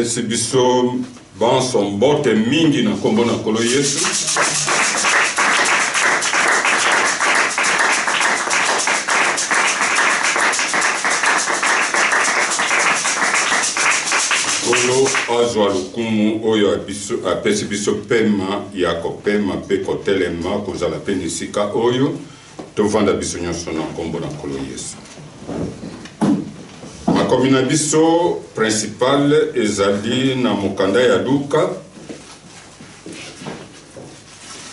apesi biso banso mbote mingi na kombo na Nkolo Yesu. Nkolo azwa lukumu oyo apesi biso pema ya kopema pe kotelema kozala pe nisika oyo tovanda biso nyonso na kombo na Nkolo Yesu. Makomi na biso principal ezali na mokanda ya Luka,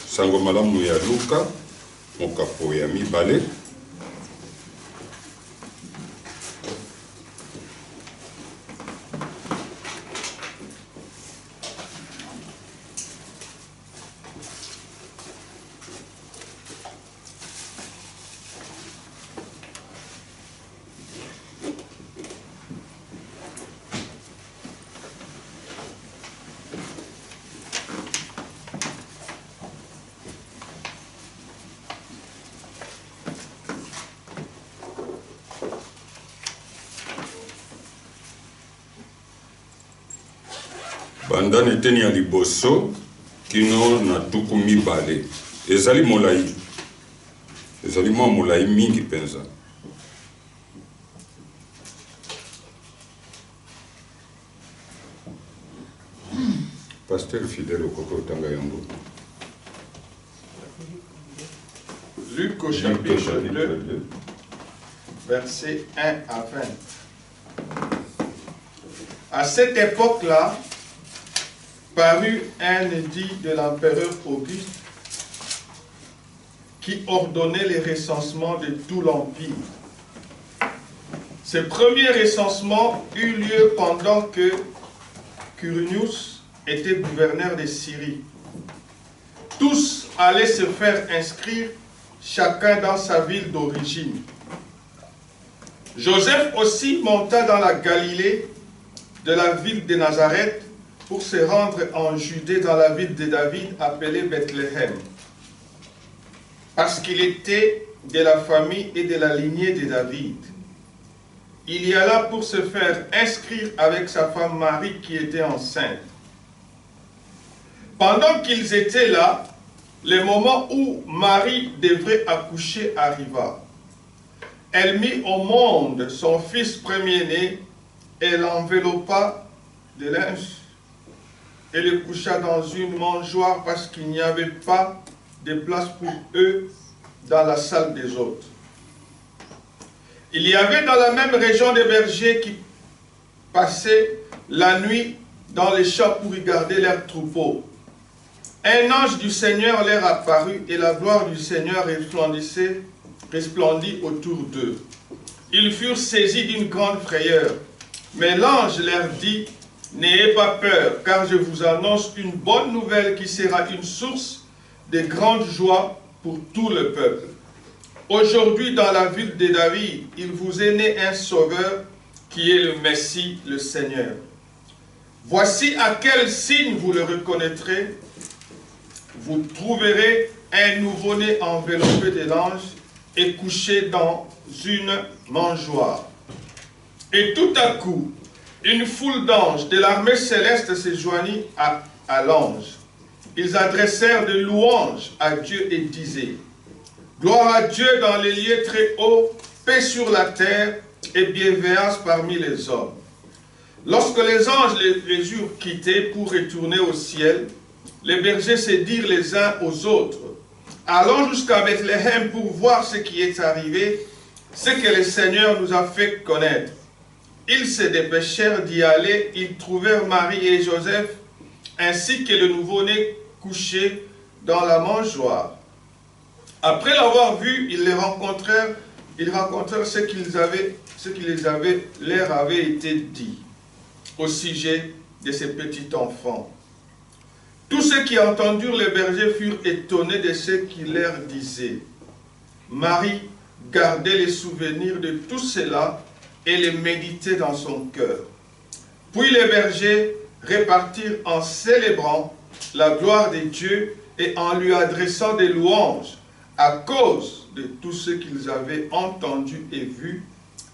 sango malamu ya Luka, mokapo ya mibale. Bandane teni ya liboso kino na tuku mibale. Ezali molai. Ezali mwa molai mingi penza. Pasteur Fidèle Okoko Tanga Yango. Luc au chapitre 2, versets 1 à 20. À cette époque-là, parut un édit de l'empereur Auguste qui ordonnait les recensements de tout l'Empire. Ce premier recensement eut lieu pendant que Quirinius était gouverneur de Syrie. Tous allaient se faire inscrire, chacun dans sa ville d'origine. Joseph aussi monta dans la Galilée, de la ville de Nazareth, pour se rendre en Judée dans la ville de David appelée Bethléem, parce qu'il était de la famille et de la lignée de David. Il y alla pour se faire inscrire avec sa femme Marie qui était enceinte. Pendant qu'ils étaient là, le moment où Marie devrait accoucher arriva. Elle mit au monde son fils premier-né et l'enveloppa de linge et le coucha dans une mangeoire parce qu'il n'y avait pas de place pour eux dans la salle des hôtes. Il y avait dans la même région des bergers qui passaient la nuit dans les champs pour regarder leurs troupeaux. Un ange du Seigneur leur apparut et la gloire du Seigneur resplendit autour d'eux. Ils furent saisis d'une grande frayeur, mais l'ange leur dit: n'ayez pas peur, car je vous annonce une bonne nouvelle qui sera une source de grande joie pour tout le peuple. Aujourd'hui, dans la ville de David, il vous est né un sauveur qui est le Messie, le Seigneur. Voici à quel signe vous le reconnaîtrez. Vous trouverez un nouveau-né enveloppé de linge et couché dans une mangeoire. Et tout à coup, une foule d'anges de l'armée céleste se joignit à l'ange. Ils adressèrent des louanges à Dieu et disaient: gloire à Dieu dans les lieux très hauts, paix sur la terre et bienveillance parmi les hommes. Lorsque les anges les eurent quittés pour retourner au ciel, les bergers se dirent les uns aux autres: allons jusqu'à Bethléem pour voir ce qui est arrivé, ce que le Seigneur nous a fait connaître. Ils se dépêchèrent d'y aller, ils trouvèrent Marie et Joseph, ainsi que le nouveau-né couché dans la mangeoire. Après l'avoir vu, ils rencontrèrent ce qui leur avait été dit au sujet de ces petits enfants. Tous ceux qui entendirent les bergers furent étonnés de ce qu'il leur disait. Marie gardait les souvenirs de tout cela et les méditait dans son cœur. Puis les bergers repartirent en célébrant la gloire de Dieu et en lui adressant des louanges à cause de tout ce qu'ils avaient entendu et vu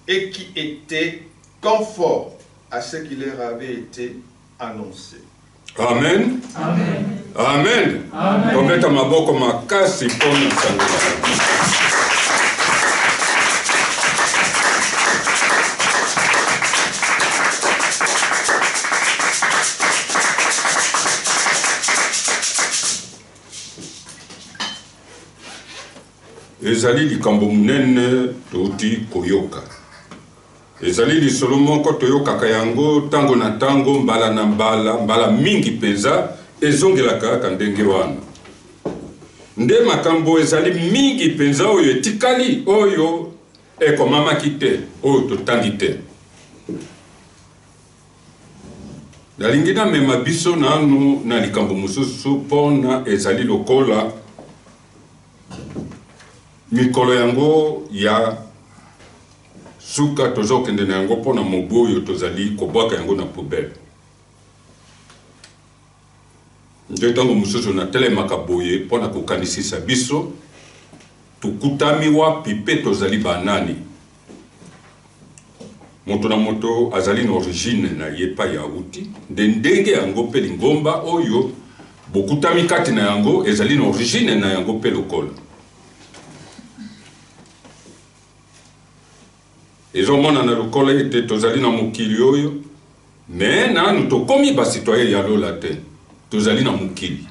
et qui était conforme à ce qui leur avait été annoncé. Amen. Amen. Amen. Amen. Tometa maboko makasi pona sango. Ezali likambo munene touti koyoka. Ezali lisolo moko toyokaka yango tango na tango, mbala na mbala mingi penza ezongelaka kaka ndenge wana. Nde makambo ezali mingi penza oyo etikali oyo ekomamaki te, oyo totangi te. Nalingi namema biso nanu na likambo mosusu pona ezali lokola mikolo yango ya suka tozokende na yango pona mobu oyo tozali kobwaka yango na poubelle. Nde tango mosusu natelemaka boye pona kokanisisa biso tukutami wapi pe tozali banani. Moto na moto azali na origine na yepa ya uti, nde ndenge yango pe lingomba oyo bokutami kati na yango ezali na origine na yango pe lokola. Ezomona na lokola ete tozali na mokili oyo, me nanu tokomi basitoyen ya lola te, tozali na mokili.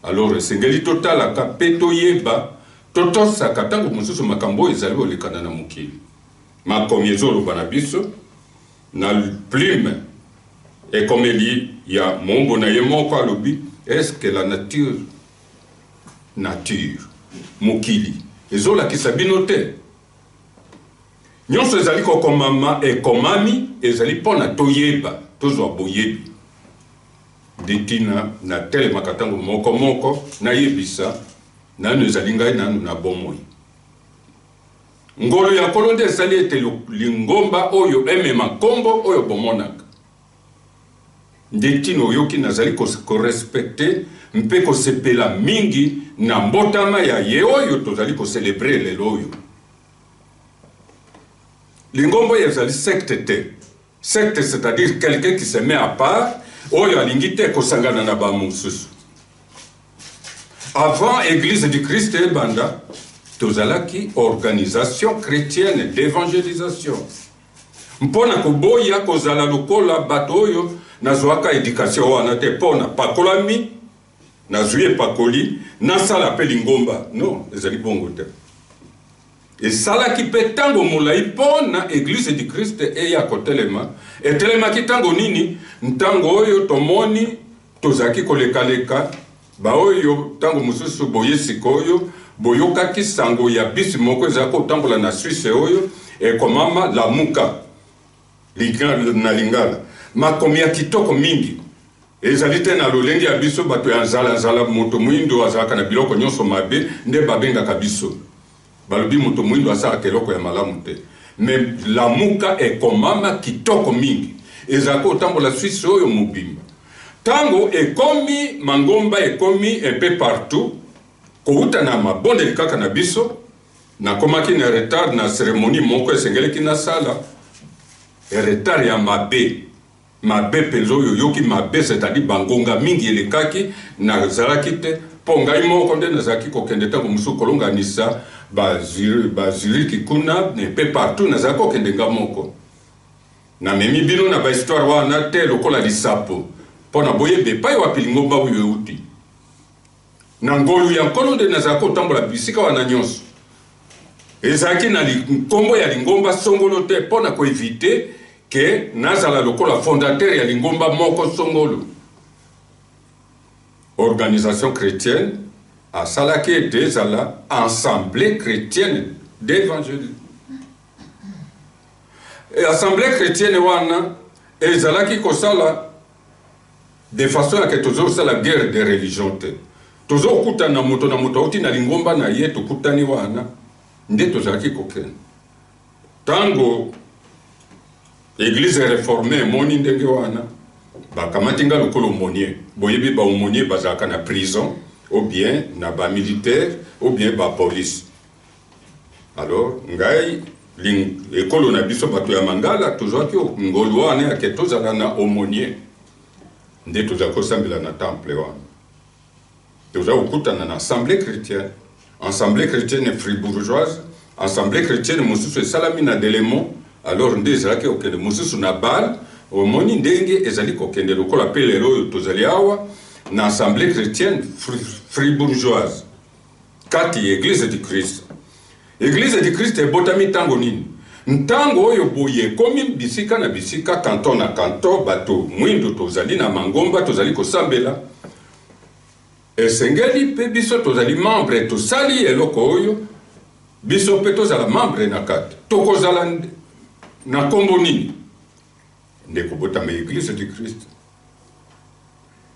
Alors esengeli totalaka pe toyeba totosaka tango mosusu makambo ezali olekana na mokili. Makomi ezoloba na biso na plume ekomeli ya mombo na ye moko alobi, est-ce que la nature mokili ezolakisa bino te? Nyonso ezali kokomama ekomami ezali pona toyeba tozwa boyebi. Detina na telemaka tango moko na yebisa nanu ezali ngai nanu na bomoi. Ngolo ya nkolo nde ezali ete lingomba oyo emema kombo oyo bomonaka. Ndetina oyoki nazali korespecte mpe kosepela mingi na mbotama ya ye oyo tozali koselebre lelo oyo. Lingombo ezali secte te. Secte c'est-à-dire quelqu'un qui se met à part oyo alingi te kosangana na ba mosusu. Avant Église du Christ et banda tozalaki organisation chrétienne d'évangélisation. Mpona koboya kozala lokola bato oyo nazwaka éducation wana te pona pakolami nazwi pakoli nasala pe lingomba. Non, ezali bongo te. Et salaki pe tango molai pona Église du Christ eya kotelema etelemaki tango nini ntango oyo tomoni tozaki kolekaleka ba oyo tango mosusu boye sikoyo boyokaki sango ya bisi moko ezaka kotambola na Suisse oyo ekomama Lamuka na Lingala. Makomi ya kitoko mingi ezali te na lolenge ya biso bato ya nzala moto mwindo azalaka na biloko nyonso mabe nde babengaka biso. Balobi moto mwindo asaka eloko ya malamu te. Mais Lamuka ekomama kitoko mingi ezalaka kotambola Suisse oyo mobimba. Tango ekomi mangomba ekomi un peu partout kouta na mabonde kaka na biso na komaki na retard na cérémonie moko esengeleki na sala retard ya mabe penzo yoki mabe c'est-à-dire bangonga mingi elekaki na zalaki te pongai moko nde nazaki kokende tango musu kolonganisa baziriki kuna ne pe partout nazaki kokende nga moko na memi bino na ba histoire wana te lokola lisapo pona boyebe pai wapi lingomba oyo euti na ngolu ya nkolo nde nazalaka kotambola bisika wana nyonso ezalaki na nkombo ya lingomba songolo te pona koevite ke nazala lokola fondateur ya lingomba moko songolo. Organisation chrétienne asalaki ete ezala assemblée chrétienne d'évangile. Et assemblée chrétienne wana ezalaki kosala de façon à que tozosala guerre de religion te. Tozokutana na moto auti na lingomba na ye tokutani wana nde tozalaki kokende. Tango Église réformée moni ndenge wana bakamatinga lokolo monier boyebi ba monier bazaka na prison ou bien na ba militaire ou bien ba police. Alors ngai ekolo na biso bato ya mangala tozwaki ngolo wana ya ketozala na aumônier nde tozali kosambela na temple wana tozali kokutana na assemblée chrétienne. Assemblée chrétienne fribourgeoise, assemblée chrétienne mosusu esalami na Delemont, alors nde ezalaki kokende mosusu na Bâle, omoni ndenge ezali kokende lokola mpe lelo oyo tozali awa na assemblée chrétienne fribourgeoise kati église du Christ. Église du Christ ebotami ntango nini? Ntango oyo boye ekomi bisika na bisika, kanton na kanton, bato mwindo tozali na mangomba tozali kosambela. Esengeli pe biso tozali membre tosali eloko oyo biso pe tozala membre na kati tokozala na kombo nini nde kobotama église du Christ.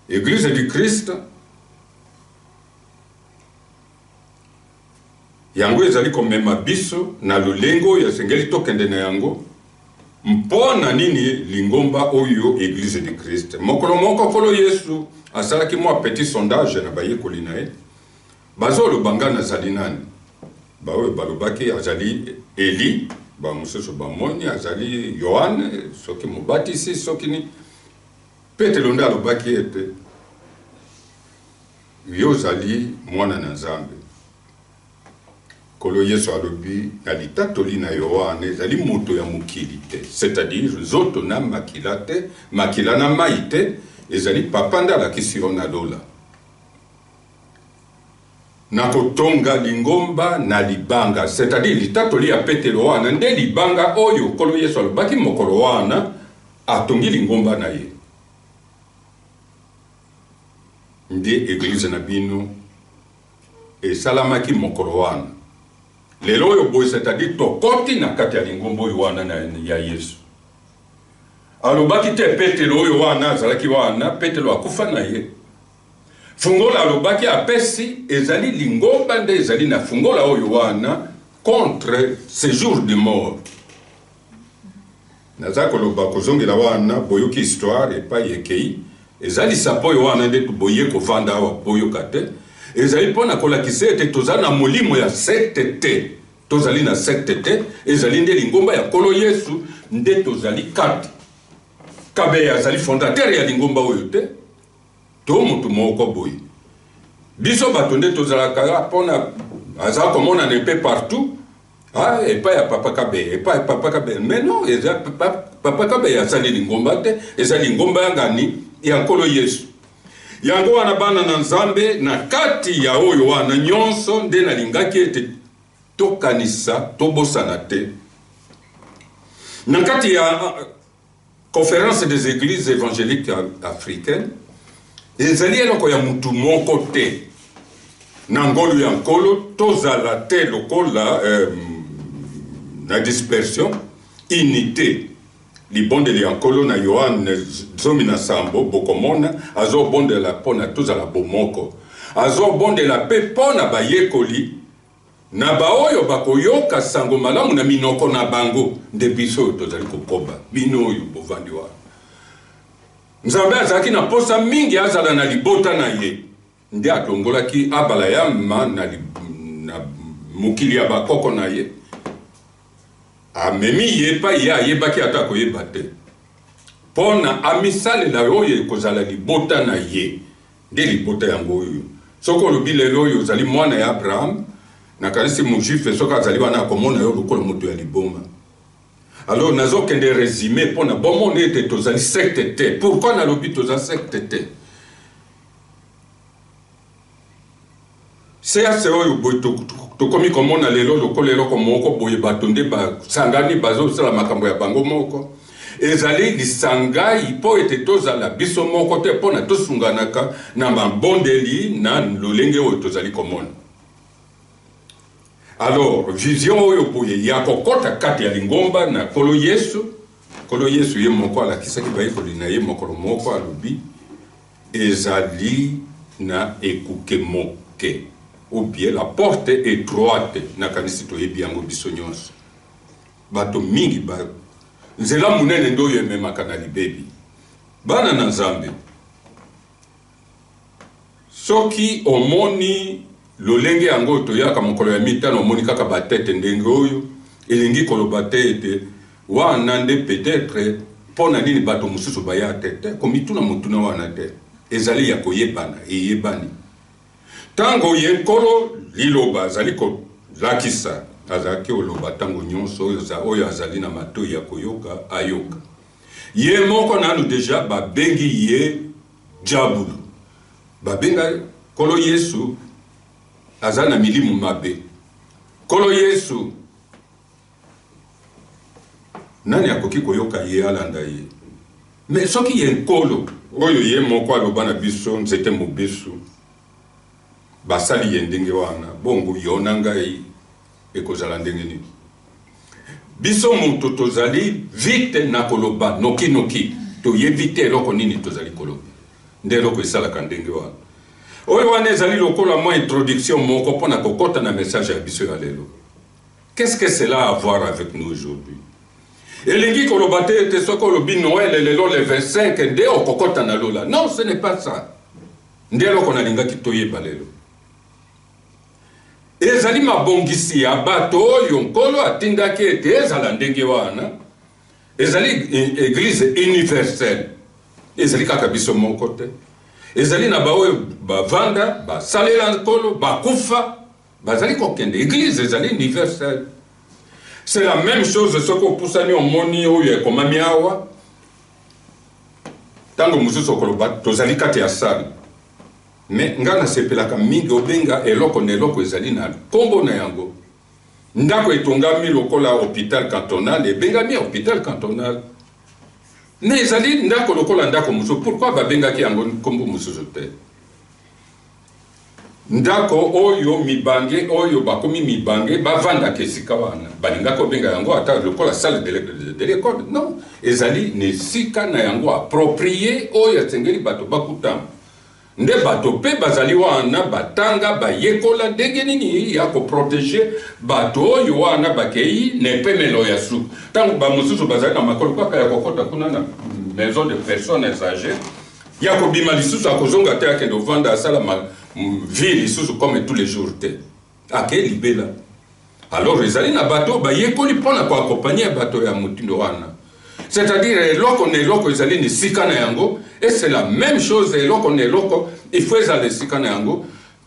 Église du Christ yango ezali komema biso na lolengo oyo esengeli tokende na yango mpona nini lingomba oyo église du Christ. Mokolo moko kolo Yesu asalaki mwa petit sondage na bayekoli na ye bazoloba nazali nani, baoyo balobaki azali Eli, bamosusu bamoni azali Yohane soki mobatisi soki ni Petelo nde alobaki ete yo ozali mwana na Nzambe. Kolo Yesu alobi na litatoli na Yohane ezali moto ya mokili te, c'est-à-dire nzoto na makila te, makila na mai te, ezali papa nde alakisi yo na lola. Na kotonga lingomba na libanga, c'est-à-dire litatoli ya Petelo wana nde libanga oyo kolo Yesu alobaki mokolo wana atongi lingomba na ye. Nde église na bino esalamaki mokolo wana. Lelo oyo boy, c'est-à-dire tokoti na kati ya lingomba oyo wana ya Yesu. Alobaki te Petelo oyo wana azalaki wana, Petelo akufa na ye. Fungola alobaki apesi ezali lingomba nde ezali na fungola oyo wana contre ce jour de mort. Naza koloba kozongela wana boyoki histoire epa yekei ezali sapo oyo wana nde boye kovanda awa boyoka te. Ezali pona kolakisa ete tozali na molimo ya secte te. Tozali na secte te, ezali nde lingomba ya kolo Yesu nde tozali kati. Kabe azali fondateur ya lingomba oyo te. To mutu moko boye. Biso bato nde tozalaka pona azali komona nepe partout. Ah, epa ya papa Kabe, epa ya papa Kabe. Mais non, papa Kabe azali lingomba te, ezali lingomba ya ngani ya kolo Yesu. Yango wana bana na Nzambe na kati ya oyo wana nyonso nde na lingaki ete tokanisa tobosana te. Na kati ya conférence des églises évangéliques africaines ezali eloko ya mutu moko te. Na ngolu ya nkolo tozala te lokola na dispersion unité. Libondeli ya nkolo na Yohane zomi na sambo bokomona azobondela pona tozala bomoko, azobondela pe pona bayekoli na baoyo bakoyoka sango malamu na minoko na bango nde biso tozali kokoba bino oyo bovandi wana. Nzambe azalaki na posa mingi azala na libota na ye nde atongolaki abala ya ma na mokili ya bakoko na ye. Amemi yepa ya yebaki atako yebate. Pona amisale la oyo kozala libota na ye. Nde libota yango oyo. Soko lobi lelo oyo zali mwana ya Abraham na kanisi mujife soka zali wana komona yo lokola mutu ya liboma. Alors nazo kende résumé pona bomone ete tozali secte te. Pourquoi na lobi tozali secte te? C'est oyo boito tokomi komona lelo lokola eloko moko boye batonde ba sangani bazo sala makambo ya bango moko. Ezali lisangai po ete tozala biso moko te pona tosunganaka na mabondeli na lolenge oyo tozali komona. Alors vision oyo boye ya kokota kati ya lingomba na kolo Yesu ye moko alakisaki bayekoli na ye mokolo moko alobi ezali na ekuke moke. Ou bien la porte étroite na kanisi to yebi yango biso nyonso. Bato mingi ba nzela munene ndo yemema kana libebi. Bana na Nzambe. Soki omoni lolenge yango to yaka mokolo ya mitano omoni kaka batete ndenge oyo elingi koloba te ete wana nde peut-être pona nini bato mususu baya tete komituna mutuna wana te ezali ya koyebana eyebani tango yenkolo liloba azali ko lakisa azaki oloba tango nyonso oyo azali na matoi ya koyoka ayoka ye moko nanu deja babengi ye jabulu babenga kolo Yesu azana milimu mabe kolo Yesu nani akoki koyoka ye alanda ye mais soki ye nkolo oyo ye moko aloba na biso nzete mobesu basali ye ndenge wana bongo yona ngai ekozala ndenge nini biso moto tozali vite na koloba noki noki toyebi te eloko nini tozali koloba nde eloko esalaka ndenge wana oyo wana ezali lokola mwa introduction moko mpona kokota na message ya biso ya lelo. Qu'est-ce que cela a à voir avec nous aujourd'hui? Elingi koloba te soko lobi Noël lelo le 25 nde okokota na lola. Non, ce n'est pas ça. Nde eloko nalingaki toyeba lelo. Ezali mabongisi ya bato oyo nkolo atindaki ete ezala ndenge wana. Ezali église universelle. Ezali kaka biso moko te. Ezali na baoyo bavanda, basalela nkolo, bakufa, bazali kokende. Église ezali universelle. C'est la même chose ce qu'on pousse à nous moni oyo ekomami awa. Tango mususu koloba tozali kati ya sali. Mais ngana sepelaka mingi obenga eloko na eloko ezali na kombo na yango. Ndako etongami lokola hôpital cantonal ebengami hôpital cantonal. Mais ezali ndako lokola ndako mususu. Pourquoi babengaki yango kombo mususu te? Ndako oyo mibange oyo bakomi mibange bavanda kesika wana balingako benga yango ata lokola salle de l'école. Non, ezali ne sika na yango approprié oyo tsengeli bato bakutama. Nde bato pe bazali wana batanga bayekola ndenge nini ya ko protéger bato oyo wana bakei ne pemelo ya su. Tango ba mususu bazali na makolo kaka ya kokota kuna na maison de personnes âgées. Ya ko bima lisusu akozonga te akende vanda asala ville lisusu comme tous les jours te. Ake libela. Alors ezali na bato bayekoli pona ko accompagner bato ya mutindo wana. C'est-à-dire loko ne loko ezali ni sika na yango et c'est la même chose loko ne loko il faut ezali sika na yango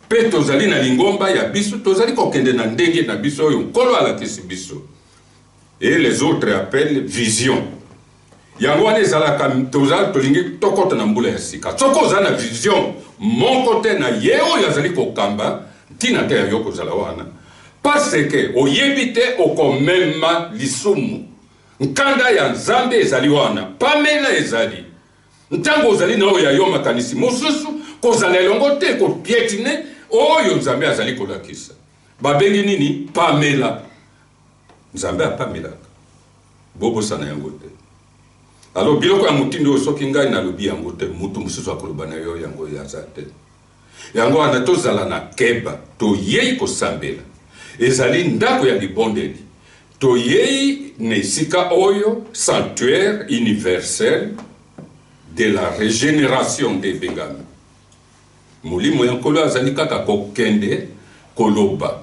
pe tozali na lingomba ya biso tozali kokende na ndenge na biso oyo nkolo alakisi biso. Et les autres appellent vision. Yango wana ezalaka tozali tolingi tokota na mbula ya sika. Soko ozala na vision mon côté na ye oyo azali kokamba tina te ya yoko zala wana parce que oyebi te okomema lisumu nkanda ya nzambe ezali wana pamela ezali ntango ozali na oyo ya yo makanisi mosusu kozala elongo te kopietine oyo nzambe azali kolakisa babengi nini pamela nzambe apamelaka bobosana yango te. Alors biloko ya mutindo soki ngai na lobi yango te mutu mususu akoloba na yo yango ya zate yango wana tozala na keba toyei kosambela ezali ndako ya libondeli toyei nesika oyo sanctuaire universel de la régénération des bengami molimo ya nkolo azali kaka kokende koloba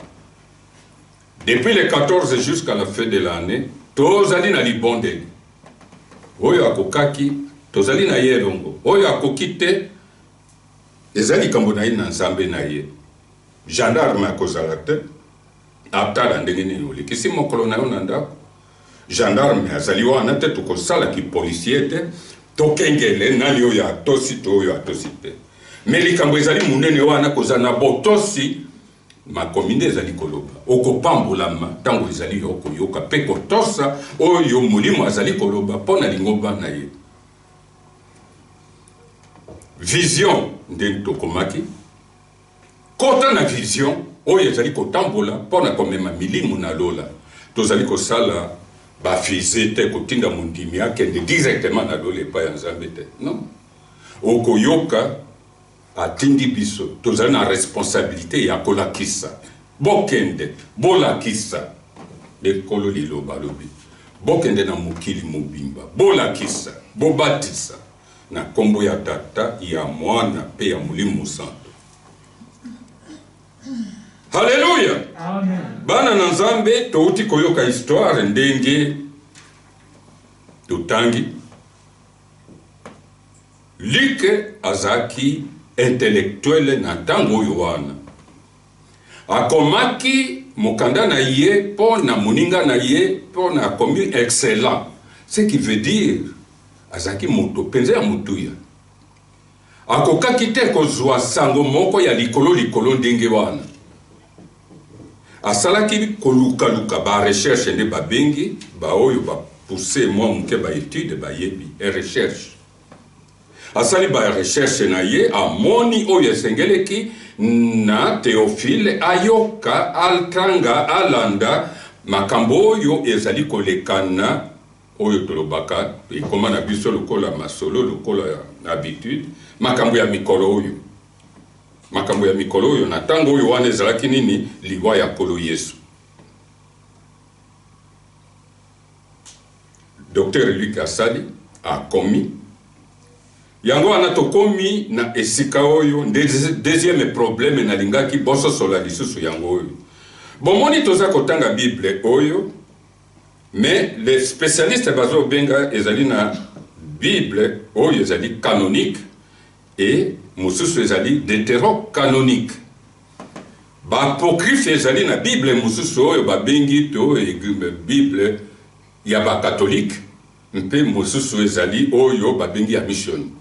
depuis le 14 jusqu'à la fin de l'année tozali na libondeli oyo akokaki tozali na ye elongo oyo akokite ezali kambo na ye na nzambe na ye gendarme akozala te atala ndenge nini olikisi mokolo na yo na ndako gendarme azali wana te tokosalaki policier te tokengele nani oyo atosi to oyo atosi te mais likambo ezali munene wana kozala na botosi makomine ezali koloba okopambolama ntango ezali yo koyoka mpe kotosa oyo molimo azali koloba mpo na lingomba na ye. Vision nde tokomaki kota na vision oyo ezali kotambola mpo na komema milimu na lola tozali kosala bafize te kotinda mondimi akende directement na lola epai ya nzambe te. Non, okoyoka atindi biso tozali na responsabilité ya kolakisa bokende bolakisa lekolo liloba lobi bokende na mokili mobimba bolakisa bobatisa na kombo ya tata ya mwana pe ya molimo santo. Haleluya, amen. Bana na nzambe touti koyoka histoire ndenge totangi Luc azaki intellectuel na tango yowana. Akomaki mokanda na ye po na moninga na ye po na komi excellent. Ce qui veut dire azaki moto penza ya mutuya. Akokaki te kozwa sango moko ya likolo ndenge wana. Asalaki koluka ba recherche nde babengi ba oyo ba pousser moi muke ba étude ba yebi recherche. Asali ba recherche na ye amoni oyo esengeleki na Théophile ayoka altanga alanda makambo oyo ezali kolekana oyo tolobaka ekoma na biso lokola masolo lokola habitude makambo ya mikolo oyo. Makambo ya mikolo oyo na tango oyo wana ezalaki nini liwa ya kolo Yesu. Dr. Luc asali akomi yango wana tokomi na esika oyo deuxième problème na lingaki boso sola lisusu yango oyo. Bomoni toza kotanga Bible oyo mais les spécialistes bazo benga ezali na Bible oyo ezali canonique et mususu ezali deutérocanonique. Ba apocryphe ezali na Bible mususu oyo babengi to Bible ya ba catholique mpe mususu ezali oyo babengi ya mission.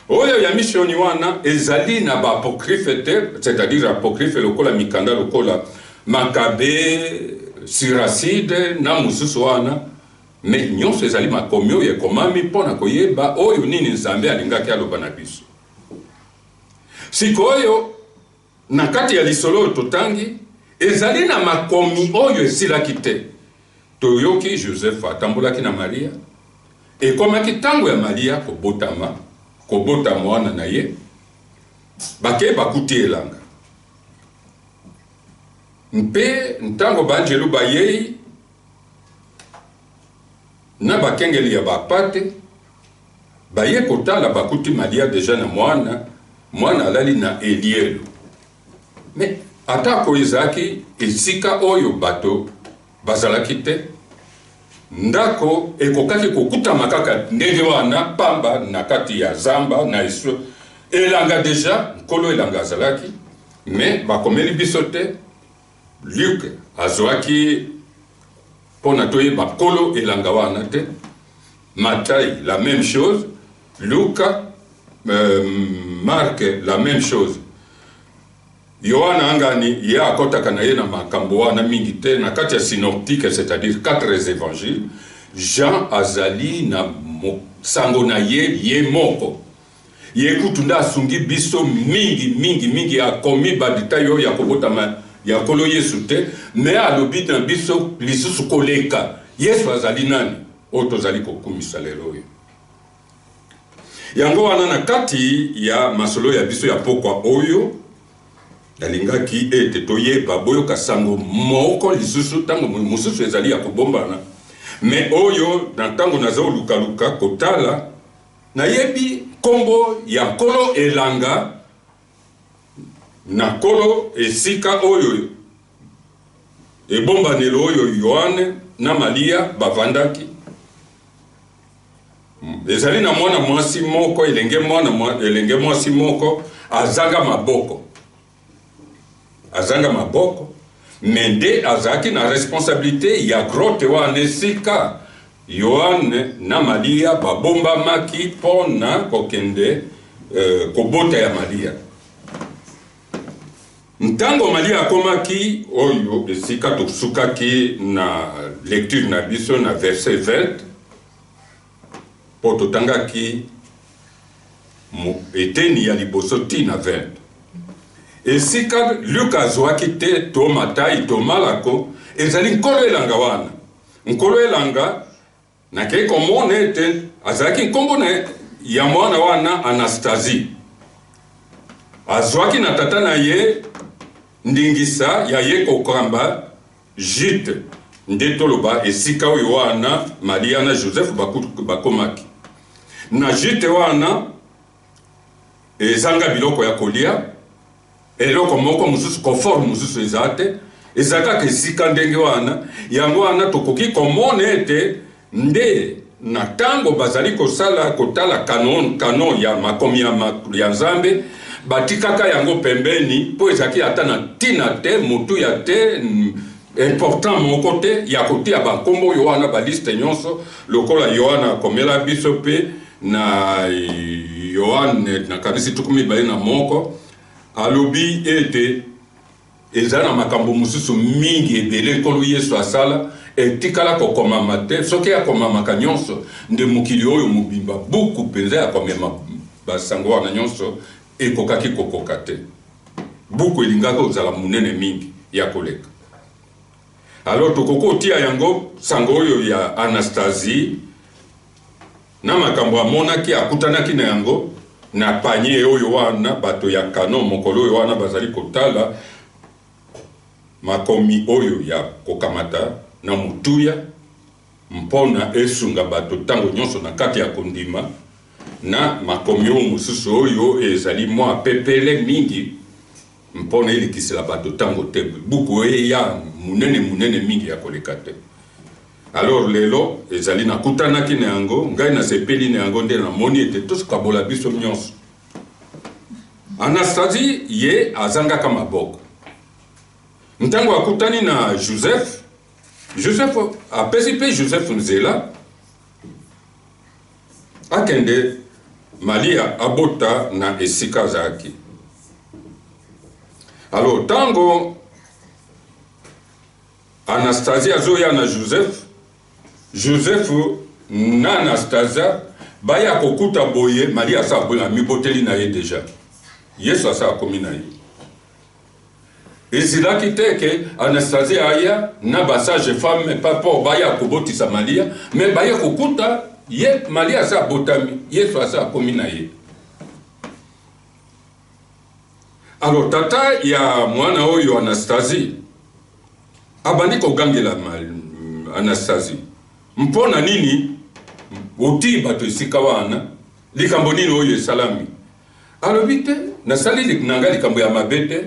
Oyo ya mission wana ezali na ba apocryphe te, c'est-à-dire apocryphe lokola mikanda lokola Makabe, Siracide na mususu wana mais nyonso ezali makomi oyo ekomami mpona koyeba oyo nini Nzambe alingaki aloba na biso. Sikoyo na kati ya lisolo totangi ezali na makomi oyo esilaki te. Toyoki Joseph atambolaki na Maria ekomaki tango ya Maria kobota mwana na ye bake bakuti elanga mpe ntango banjelu bayei na bakengeli ya bapate baye kotala bakuti Maria deja na mwana alali na Elielu. Mais atako ezaki esika oyo bato bazalaki te ndako ekokaki kokuta makaka ndenge wana pamba na kati ya zamba na iso elanga deja nkolo elanga azalaki mais bakomeli biso te. Luc azwaki pona toyeba kolo elanga wana te. Matthieu la même chose, Luc, Marc la même chose. Yohana angani ye akotaka na ye na makambo wana mingi te na kati ya synoptique, c'est-à-dire 4 évangiles. Jean azali na sango na ye moko. Ye kutunda asungi biso mingi akomi badita yo ya kobotama ya kolo Yesu te, mais alobi na biso lisusu koleka. Yesu azali nani? Oto zali kokumisa lelo yo. Yango wana na kati ya masolo ya biso ya pokwa oyo nalingaki ete toyeba boyoka sango moko lisusu tango mususu ezali ya kobombana mais oyo na tango nazo luka kotala nayebi kombo ya kolo elanga na kolo esika oyo ebombanelo oyo Yohane na Maria bavandaki ezali na mwana mwasi moko elenge mwasi moko azanga maboko mende azaki na responsabilité ya grotte wana esika Yohane na Maria babomba maki pona kokende kobota ya Maria. Ntango Maria akomaki oyo esika tosukaki na lecture na biso na verset 20 po totangaki eteni ya liboso tina 20. Esika Luc azwaki te to Matai to Malako ezali nkolo elanga wana. Nkolo elanga na ke komone ete azaki nkombo na ya mwana wana Anastasie. Azwaki na tata na ye ndingisa ya ye kokamba Jite nde toloba esika oyo wana Maria na Joseph bakomaki. Na Jite wana ezanga biloko ya kolia eloko moko mususu conforme mususu ezate ezaka kesika ndenge wana yango wana tokoki komone ete nde na tango bazali kosala kotala kanon ya makomi ya Nzambe batikaka yango pembeni po ezaki ata na tina te mutu ya te important moko te ya kotia bankombo yo wana baliste nyonso lokola Yohana akomela biso pe na Yohane na kanisi tukumi bale na moko alobi ete ezala na makambo mususu mingi ebele nkolo Yesu asala etikala kokomama te soki akomamaka nyonso nde mokili oyo mobimba buku mpenza ya komema basango wana nyonso ekokaki kokoka te buku elingaka ozala munene mingi ya koleka. Alors tokoko tia yango sango oyo ya Anastasie na makambo amonaki akutanaki na yango na panier oyo wana bato ya kano mokolo oyo wana bazali kotala makomi oyo ya kokamata na mutuya mpona esunga bato tango nyonso na kati ya kondima na makomi oyo mususu oyo ezali mwa pepele mingi mpona elikisela bato tango te buku ya munene mingi ya koleka te. Alors lelo ezali na kutanaki na yango ngai na sepeli na yango nde na moni ete tosukabola biso nyonso. Anastasie ye azangaka maboko ntango akutani na Joseph apesi pe Joseph nzela akende Maria abota na esika zaki. Alors tango Anastasie azoya na Joseph na Anastasia baya kokuta boye Maria sa boye miboteli na ye deja Yesu asa akomi na ye ezilaki teke Anastasie aya na basage femme pas pour baya kobotisa Maria mais baya kokuta ye Maria sa botami Yesu asa akomi na ye. Alors tata ya mwana oyo Anastasie abandi kogangela Anastasie mpona nini oti bato esika wana likambo nini oyo esalami alobi te nasali nanga likambo ya mabete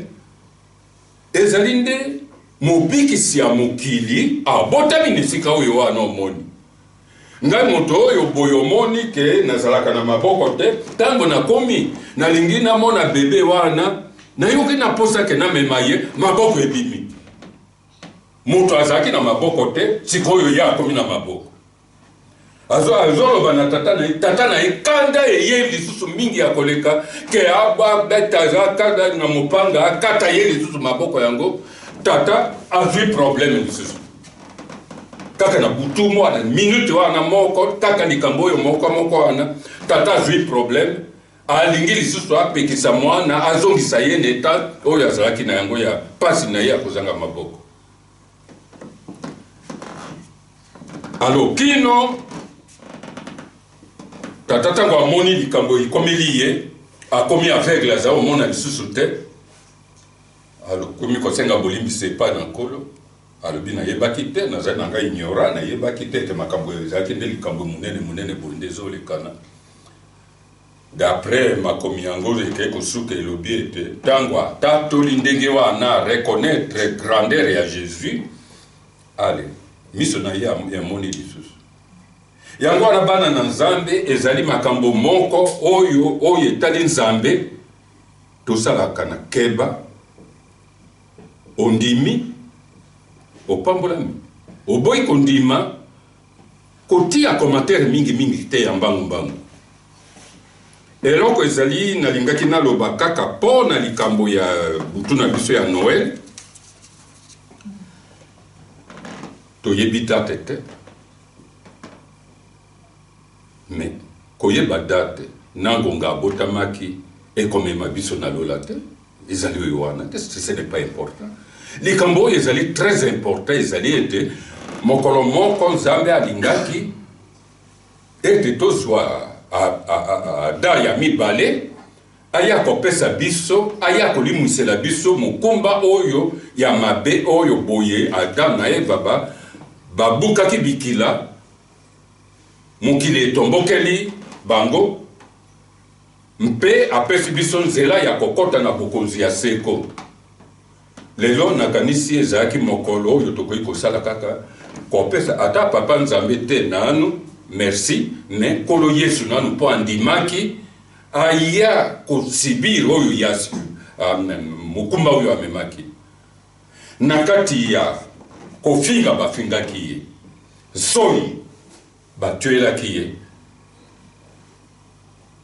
ezali nde mobikisi ya mokili abotami nesika oyo wana omoni ngai moto oyo boyo omoni ke nazalaka na maboko te tango nakomi nalingi namona bebe wana nayoki naposake namema ye maboko ebimi moto azalaki na maboko te sikoyo ye akomi na maboko azoloba na tata na ye kanda ye lisusu mingi ya koleka ke abetazaka na mopanga akata ye lisusu maboko yango tata azwi problème lisusu kaka na butu mwana minute wana moko kaka likambo oyo moko wana tata azwi problème alingi lisusu apekisa mwana azongisa ye neta oyo azalaki na yango ya pasi na ye akozanga maboko. Alors kino tata tango amoni likambo ikomeli ye akomi aveugle aza omona lisusu te alors komi kosenga bolimbisa epai na nkolo alobi nayebaki te nazali na ngai ignorant nayebaki te ete makambo ezalaki nde likambo munene boye nde ezolekana. D'après makomi yango ekei kosuka elobi ete tango atatoli ndenge wana reconnaître grandeur ya Jésus ale miso na ye amoni lisusu yango wana bana na Nzambe ezali makambo moko oyo etali Nzambe tosalaka na keba ondimi opambolami oboyi kondima kotia commentaire mingi te ya mbangu eloko ezali nalingaki naloba kaka po na likambo ya butu na biso ya Noël toyebi date te mais koyeba date nangonga abotamaki ekomema biso na lola te ezali oyo wana te ce n'est pas important. Likambo ezali très important ezali ete mokolo moko Nzambe alingaki ete tozwa da ya mibale aya kopesa biso aya kolimwisela biso mokumba oyo ya mabe oyo boye Adam na Eva babukaki bikila mokili etombokeli bango mpe apesi biso nzela ya kokota na bokonzi ya seko. Lelo nakanisi ezalaki mokolo oyo tokoki kosala kaka kopesa ata papa Nzambe te nanu merci mais kolo yesu nanu po andimaki aya kosibiri oyo yasi mukumba oyo amemaki na kati ya kofinga bafingaki ye soi batuelaki ye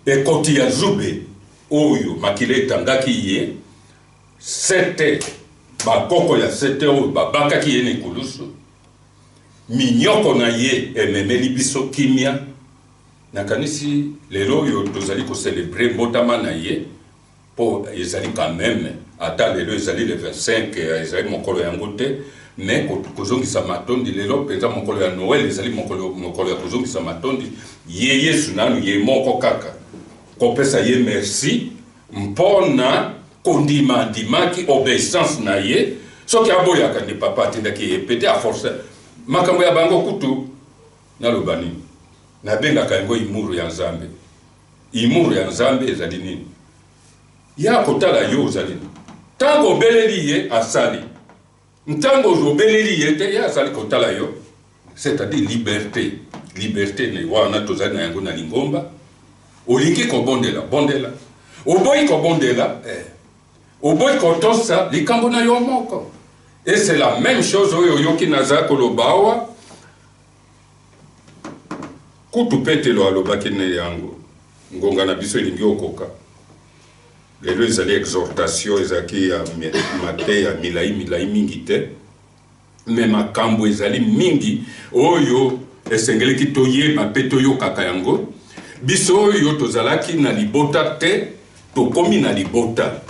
ekoti ya zube oyo makile etangaki ye sete bakoko ya sete oyo babakaki ye nekulusu minyoko na ye ememeli biso kimia nakanisi lelo oyo tozali kocelebre mbotama na ye po ezali quand même ata lelo ezali le 25 ezali mokolo yango te mais kozongisa matondi lelo penza mokolo ya Noël ezali mokolo ya kozongisa matondi ye Yesu nanu ye moko kaka kopesa ye merci mpona kondima ndimaki obéissance na ye soki aboyaka ndi papa atindaki ye pete a force makambo ya bango kutu naloba nini nabengaka yango imuru ya Nzambe. Imuru ya Nzambe ezali nini? Ya kotala yo ozali nini? Tango obeleli ye asali, ntango ozobeleli ye te ya asali kotala yo, c'est-à-dire liberté. Liberté ne wana tozali na yango na lingomba. Olingi kobondela, bondela. Oboyi kobondela, oboyi kotosa likambo na yo moko. Et c'est la même chose oyo yoki naza kolobawa. Kutu petelo alobaki ne yango. Ngonga na biso elingi okoka. Lelo ezali exhortation ezaki ya mate ya milai mingi te. Mais makambo ezali mingi oyo esengeleki toyeba pe toyokaka yango. Biso oyo tozalaki na libota te, tokomi na libota.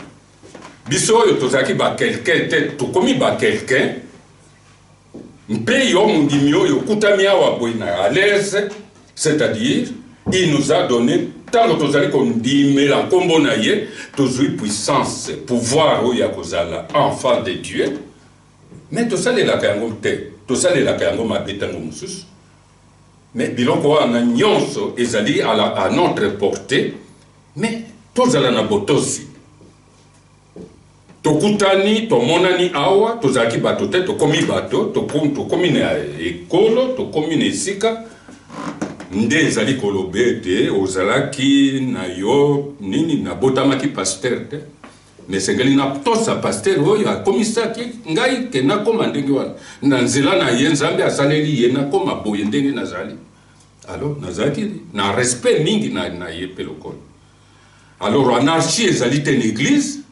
Biso oyo tozalaki ba quelqu'un te, tokomi ba quelqu'un. Mpe yo mundimi oyo kutami awa boy na à l'aise, c'est-à-dire il nous a donné tant que tozali kondimela nkombo na ye, tozui puissance, pouvoir oyo ya kozala enfant de Dieu. Mais tosalelaka yango te, tosalelaka yango mabe tango mosusu. Mais biloko wana nyonso ezali à notre portée, mais tozala na botosi. Tokutani, tomonani awa, tozalaki bato te, tokomi bato, tokomi na ekolo, tokomi na esika, nde ezali kolobe te, ozalaki na yo, nini, na botamaki pasteur te, mais sengeli na tosa pasteur oyo akomisaki ngai ke nakoma ndenge wana, na nzela na ye Nzambe asaleli ye nakoma boye ndenge nazali. Alors, nazalaki na respect mingi na ye pe lokolo. Alors, anarchie ezali te l'église,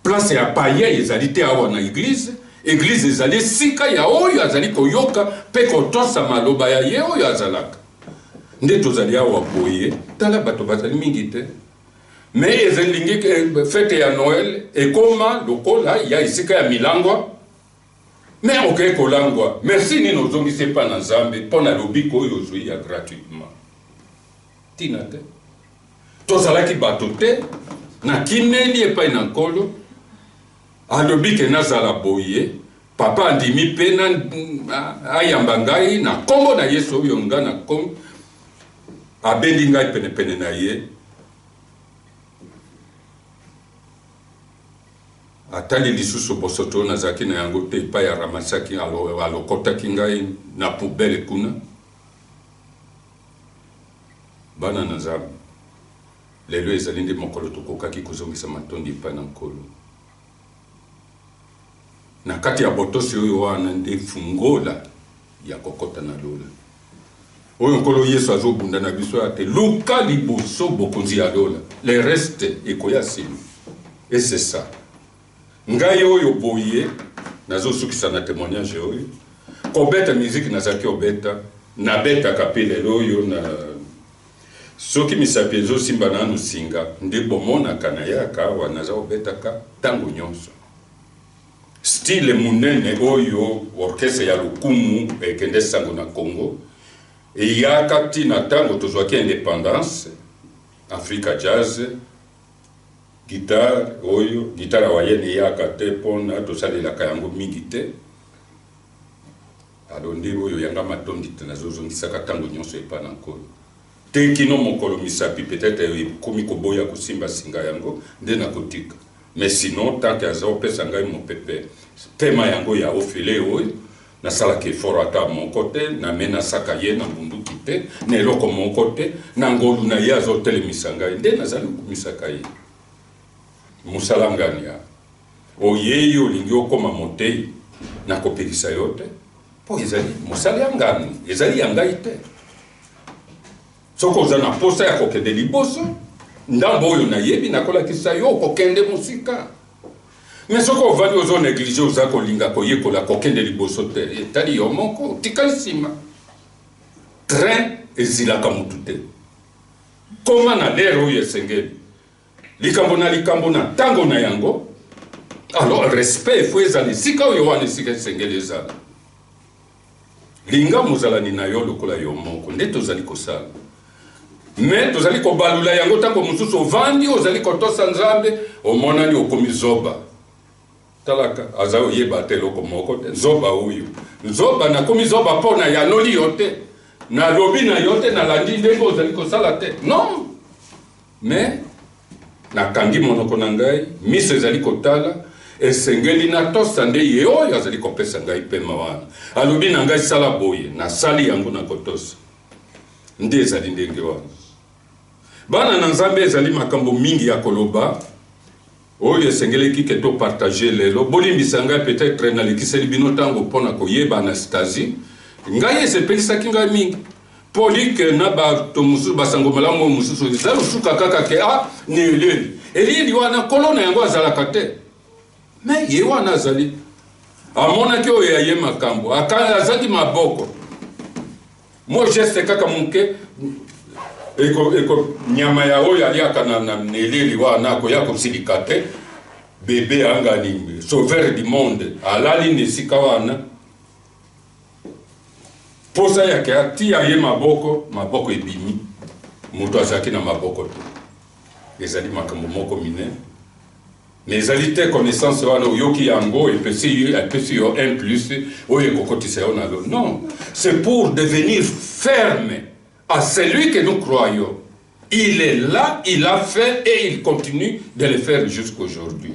place ya païen ezali te awa na église, église ezali sika ya oyo azali koyoka pe kotosa maloba ya ye oyo azalaka. Nde tozali awa boye, tala bato bazali mingi te. Mais ezelingi fete ya Noël ekoma lokola ya isika ya milangwa. Mais ok kolangwa, merci ni nozongi sepa na Nzambe pona lobiko oyo zui ya gratuitement. Tina te. Tozalaki bato te, na kineli epai na nkolo, alobike nazala boye, papa andimi pe na ayamba ngai na kombo na Yesu oyo nga na kombo, abendi ngai pene na ye, atali lisusu bosoto nazaki na yango te epai ya ramasaki alokotaki ngai na poubele kuna. Bana na Nzambe, lelo ezali nde mokolo tokokaki kozongisa matondi epai na nkolo. Na kati ya botosi oyo wana nde fungola ya kokota na lola. Oyo nkolo Yesu azobunda na biso ate luka liboso bokonzi ya lola. Le reste ekoya sima. Et c'est ça. Ngai oyo boye nazo sukisa na témoignage oyo. Kobeta musique nazaki obeta na beta kapele oyo na soki misapi ezo simba nanu singa nde bomona kana yaka wanaza obetaka tango nyonso. Style munene oyo orchestre ya Lukumu ekende sango na Congo. Et yaka tina tango tozwaki indépendance, Africa Jazz, guitare oyo, guitare wayene yaka te pona tosalelaka yango mingi te. Alonde oyo yanga matondi te nazozongisaka tango nyonso epa na nkolo. Te kino mokolo misapi peut-être komi koboya kosimba singa yango nde na kotika. Mais sinon tant que azo pesa ngai mon pépé pema yango ya ofele oyo nasalaki effort ata mon côté namenasaka ye na munduki te na eloko mon côté na ngolu na ye azotelemisa ngai nde nazali okumisaka ye mosala ngani ya oyeyi olingi okoma motei nakopelisa yo te mpo ezali mosala ya ngani ezali ya ngai te soki oza na posa ya kokende liboso ndambo oyo nayebi nakolakisa yo kokende mosika mais soki ovandi ozo néglige oza kolinga koyekola kokende liboso te etali yo moko tikali nsima train ezilaka mutu te koma na lere oyo esengeli likambo na ntango na yango alors respect efo ezala esika oyo wana esika esengeli ezala linga mozalani na yo lokola yo moko nde tozali kosala mais tozali kobalula yango ntango mosusu ovandi ozali kotosa nzambe omonani okomi zoba talaka aza oyeba te eloko moko te zoba oyo zoba nakomi zoba mpo na yanoli yo te nalobi na yo te nalandi ndenge ozali kosala te non mais nakangi monoko na ngai miso ezali kotala esengeli natosa nde ye oyo azali kopesa ngai pema wana alobi na ngai sala boye nasali yango na kotosa nde ezali ndenge wana bana na nzambe ezali makambo mingi ya koloba oyo esengeleki ke topartage lelo bolimbisa ngai peut-être nalekiseli bino ntango mpona koyeba anastasie ngai esepelisaki ngai mingi polike na bato mosusu basango malamu mosusu eza lusuka kaka ke ni elieli wana kolo na yango azalaka te mais ye wana azali amonaki oyo ya ye makambo azaki maboko mo geste kaka moke eko nyama ya oyo aliaka na neleli wana koya kosilika te bebe angani sauveur du monde alali nesika wana posa yake atia ye maboko ebimi moto azalaki na maboko te ezali makambo moko mine mais ezali te connaissance wana oyoki yango epesi yo un plus oyo ekokotisa yo na lo non c'est pour devenir ferme à celui que nous croyons. Il est là, il a fait et il continue de le faire jusqu'aujourd'hui.